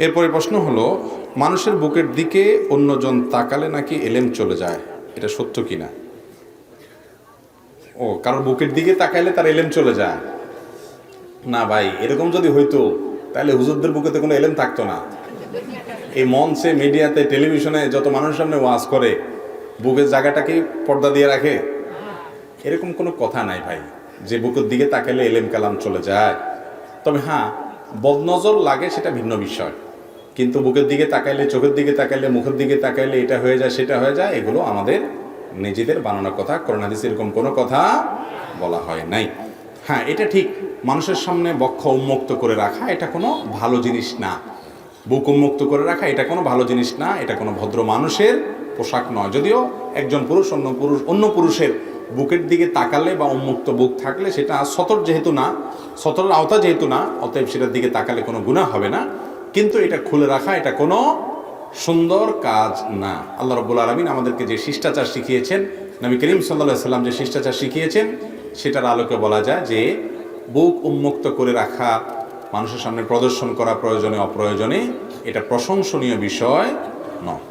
এরপরে প্রশ্ন হলো, মানুষের বুকের দিকে অন্যজন তাকালে নাকি এলেম চলে যায়, এটা সত্য কিনা? ও, কারোর বুকের দিকে তাকাইলে তার এলেম চলে যায়? না ভাই, এরকম যদি হইতো তাহলে হুজুরদের বুকেতে কোনো এলেম থাকতো না। এই মঞ্চে, মিডিয়াতে, টেলিভিশনে যত মানুষের সামনে ওয়াজ করে, বুকের জায়গাটাকে পর্দা দিয়ে রাখে? এরকম কোনো কথা নাই ভাই যে বুকের দিকে তাকাইলে এলেম কালাম চলে যায়। তবে হ্যাঁ, বদনজর লাগে সেটা ভিন্ন বিষয়, কিন্তু বুকের দিকে তাকাইলে, চোখের দিকে তাকাইলে, মুখের দিকে তাকাইলে এটা হয়ে যায় সেটা হয়ে যায়, এগুলো আমাদের নিজেদের বানানো কথা। কোরআন হাদিসে এরকম কোনো কথা বলা হয় নাই। হ্যাঁ, এটা ঠিক, মানুষের সামনে বক্ষ উন্মুক্ত করে রাখা এটা কোনো ভালো জিনিস না। বুক উন্মুক্ত করে রাখা এটা কোনো ভালো জিনিস না, এটা কোনো ভদ্র মানুষের পোশাক নয়। যদিও একজন পুরুষ অন্য পুরুষের বুকের দিকে তাকালে বা উন্মুক্ত বুক থাকলে সেটা সতর যেহেতু না, সতরের আওতা যেহেতু না, অতএব সেটার দিকে তাকালে কোনো গুনাহ হবে না। কিন্তু এটা খুলে রাখা এটা কোনো সুন্দর কাজ না। আল্লাহ রাব্বুল আলামিন আমাদেরকে যে শিষ্টাচার শিখিয়েছেন, নবী করিম সাল্লাল্লাহু আলাইহি সাল্লাম যে শিষ্টাচার শিখিয়েছেন, সেটার আলোকে বলা যায় যে বুক উন্মুক্ত করে রাখা, মানুষের সামনে প্রদর্শন করা প্রয়োজনে অপ্রয়োজনে, এটা প্রশংসনীয় বিষয় নয়।